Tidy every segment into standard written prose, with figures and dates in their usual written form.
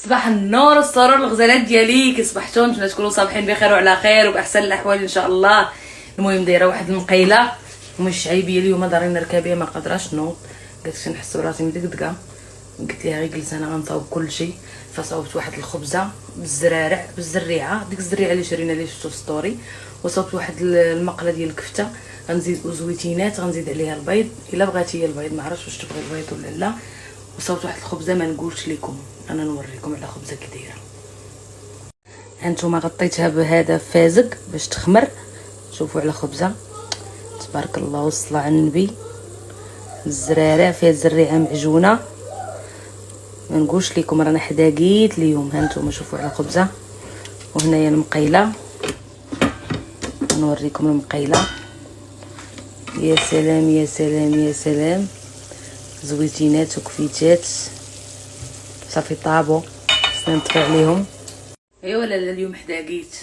صباح النور السرور الغزالات ديالي، كي صبحتوا نتمنى تكونوا صابحين بخير وعلى خير وباحسن الاحوال ان شاء الله. المهم دايره واحد المقيله ومن الشعيبيه اليوم دارين نركب بها، ما قادراش نوض، قلت نحس براسي مدقدقه، قلت لها غير جلس انا غنصاوب كلشي. فصاوبت واحد الخبزه بالزرارع بالزريعه، ديك الزريعه اللي شرينا اللي شفتو في ستوري، وصاوبت واحد المقله ديال الكفته، غنزيد زويتينات، غنزيد عليها البيض الا بغاتي البيض، ما عرفتش واش تبغي البيض ولا لا. وصاوبت واحد الخبزه ما نقولش لكم، انا نوريكم على خبزه كي دايره. هانتوما غطيتها بهذا فازق باش تخمر، شوفوا على خبزه تبارك الله والصلاه على النبي. الزرارع فيها الزريعه معجونه، ما نقولش لكم رانا حداقيت اليوم. هانتوما شوفوا على خبزه، وهنايا المقيله نوريكم المقيله. يا سلام يا سلام يا سلام، زويتينات وكفيتات صافي طابو، خصنا نطفي عليهم. ايوا لالا اليوم حداقيت،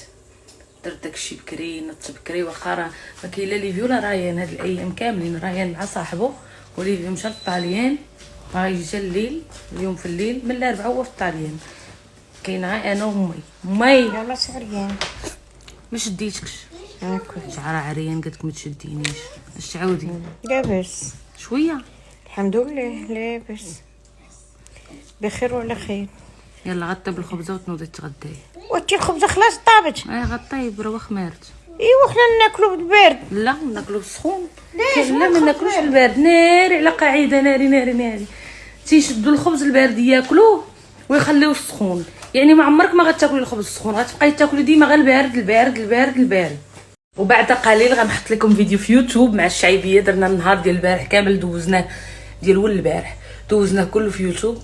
درت داكشي بكري، نضت بكري، واخا راه ما كاين لا ليفيو لا رايان هاد الايام كاملين، رايان مع صاحبو وليفيو مشى للطاليان، غيجي الليل اليوم في الليل من الاربعاء هو في الطاليان، كاين غير انا ومي. لا عريان ما شديتكش هاكا شعرها عريان، قالت ما تشدينيش. اش تعاودي؟ لاباس شويه الحمد لله، لاباس بخير وعلى خير. يلا غطي بالخبزه وتنوضي تغداي. وانتي الخبزه خلاص طابت؟ غطي برا خمارت. ايوا حنا ناكلو بالبارد. لا ناكلو بالسخون. لا ما ناكلوش بالبارد، ناري على قاعده، ناري ناري ناري. تيشدوا الخبز البارد ياكلوه ويخليوه السخون، يعني ما عمرك ما غتاكلي الخبز السخون، غتبقاي تاكلي ديما غير البارد البارد البارد البارد. وبعد قليل غنحط لكم فيديو في يوتيوب مع الشعيبيه، درنا النهار ديال البارح كامل، دوزناه ديال ول البارح دوزناه كله في يوتيوب.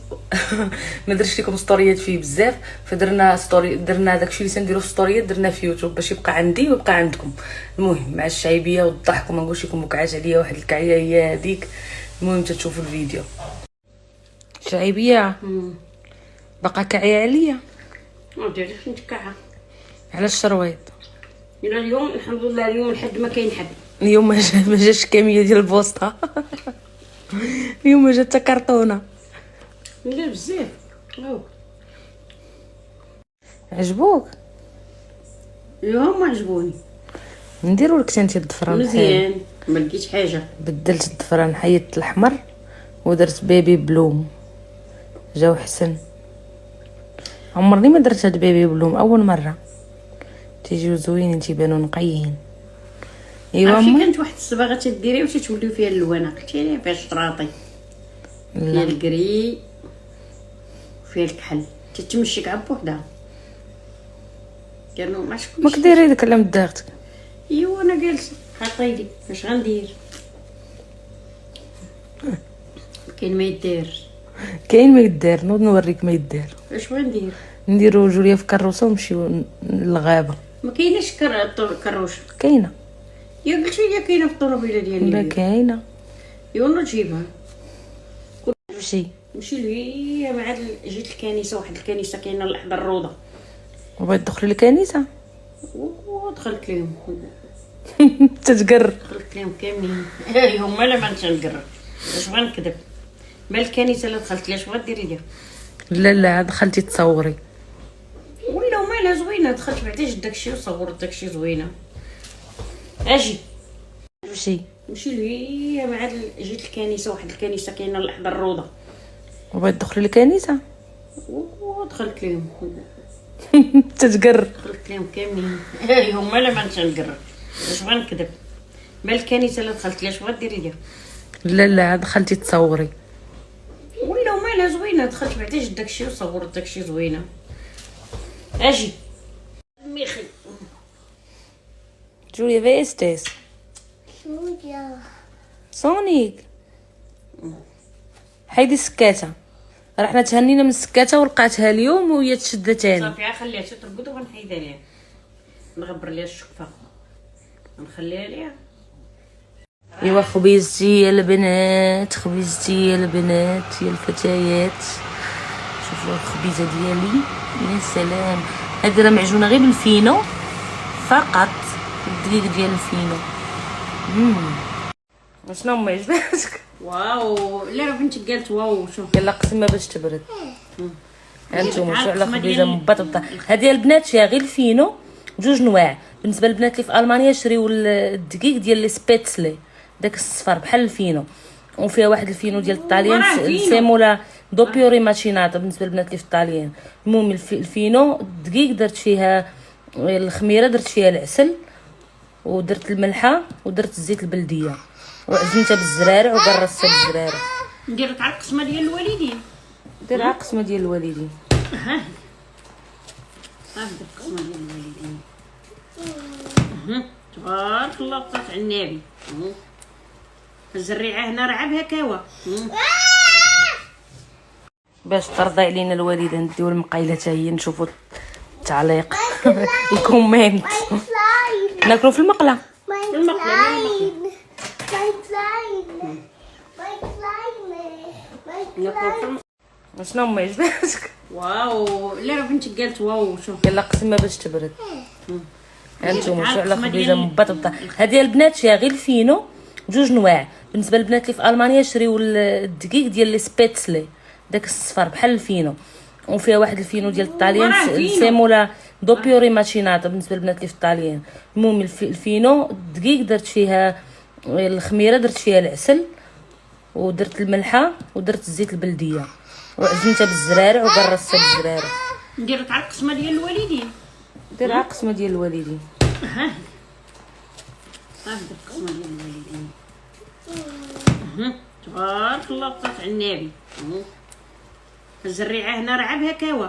ما درتش لكم ستوريات فيه بزاف، فدرنا ستوري، درنا داكشي اللي تنديرو في ستوريات درنا في يوتيوب باش يبقى عندي ويبقى عندكم. المهم مع الشعيبيه والضحك، وما نقولش لكم وقعات عليا واحد الكعيه هي هذيك. المهم تشوفوا الفيديو. شعيبيه باقا كعيه عليا، ما ديريش نتكعى على الشرويط. الى اليوم الحمد لله، اليوم الحد ما كاين حد. اليوم ما جاش كميه ديال البوسطه. اليوم ما جات كرتونه. لا بزاف. عجبوك؟ ايوا ما عجبوني. نديرو لك انت الضفران مزيان، ما لقيتش حاجه. بدلت الضفران، حيدت الاحمر ودرت بيبي بلوم، جاو حسن. عمرني ما درت هاد بيبي بلوم، اول مره تيجيو زوينين، تيبانو نقيين. ايوا عرفتي امي كانت واحد الصباغه تديري وتتوليو فيها الالوانه، قلتي لي فيها الشراطي، فيها الكري، فيها الكحل، تتمشي كاع بوحدها. قالوا ما شكونش ما كديري داك اللي مدارتك. ايوا انا جالسه حاطه يدي، اش غندير؟ كاين ما يديرش، كاين ما يدار، نوض نوريك ما يدار. اش غندير؟ نديرو جوليه في كروسه ونمشيو للغابه. ما كايناش كروشه. كاينه؟ يا قلتي هي كاينه في الطوموبيله ديالي. لا كاينه. ايوا نجيبها. مشي نمشي لهي مع جيت الكنيسه، واحد الكنيسه كاينه لحد الروضه، وبغيت تدخلي الكنيسه. ودخلت لهم. تتقر. دخلت لهم كاملين. هما لا ما نتنقر، اش غنكذب؟ مال الكنيسه لا دخلت ليش غديري ليا؟ لا لا دخلتي تصوري. ولا مالها زوينه، دخلت بعدا جد داكشي وصورت داكشي زوينه. اجي مشي لهي مع جيت الكنيسه، واحد الكنيسه كاينه لحد الروضه، وبغيت تدخلي الكنيسه. ودخلت لهم. تتقر. دخلت لهم كاملين. هما لا ما نتنقر، اش غنكذب؟ مال الكنيسه لا دخلت ليش غديري ليا؟ لا لا دخلتي تصوري. ولا مالها زوينه، دخلت بعدا جد داكشي وصورت داكشي زوينه. اجي ميخي جوليا فيستيس سونيك. حيدي السكاته، رحنا تهنينا من السكاته ولقاتها اليوم وهي تشد تاني. صافي خليها ترقد وغنحيدها ليها، نغبر ليها الشقفه نخليها ليها. ايوا خبيزتي يا البنات، خبيزتي يا البنات يا الفتيات، شوفوا الخبيزه ديالي يا سلام. هذه راه معجونه غير بالفينو فقط، الدقيق ديال الفينو. شنو ما عجباتك؟ واو لا بنتك قالت واو. شوف يلا قسمها باش تبرد. هانتوما شو على خبيزه مبطبطه. هذه البنات شيها غير الفينو بجوج نواع. بالنسبه للبنات اللي في المانيا شريو الدقيق ديال لي سبيتسلي داك الصفر بحال الفينو، وفيها واحد الفينو ديال الطاليان سيمولا دوبيوري ماشيناتا بالنسبه للبنات اللي في الطاليان. المهم الفينو الدقيق درت فيها الخميره، درت فيها العسل ودرت الملحه ودرت الزيت البلديه وعجنتها بالزرارع وقرصتها بالزرارع. ندير لك على القسمه ديال الوالدين. دير على القسمه ديال الوالدين. ها القسمه ديال الوالدين. تبارك الله بطات على النبي. الزريعه هنا راه عا كوا باش ترضى علينا الوالده نديو المقايله حتى هي نشوفوا التعليق الكومنت. ناكلوا في المقله. شنو ما يعجبكش؟ واو لا بنتي قالت واو. شوف يلا قسمها باش تبرد. هانتوما شو على خبيزه مبطبطه. هذه البنات شيها غير الفينو بجوج نواع. بالنسبه للبنات اللي في المانيا شريو الدقيق ديال لي سبيتسلي داك الصفر بحال الفينو، وفيها واحد الفينو ديال الطاليان سيمولا دوبيوري ماشيناتا بالنسبه للبنات اللي في الطاليان. المهم الفينو الدقيق درت فيها الخميره، درت فيها العسل ودرت الملحه ودرت الزيت البلديه وعجنتها بالزرارع وقرصتها بالزرارع. ندير لك على القسمه ديال الوالدين. دير على القسمه ديال الوالدين. ها القسمه ديال الوالدين. تبارك الله بطات على النبي. الزريعه هنا راه عا كوا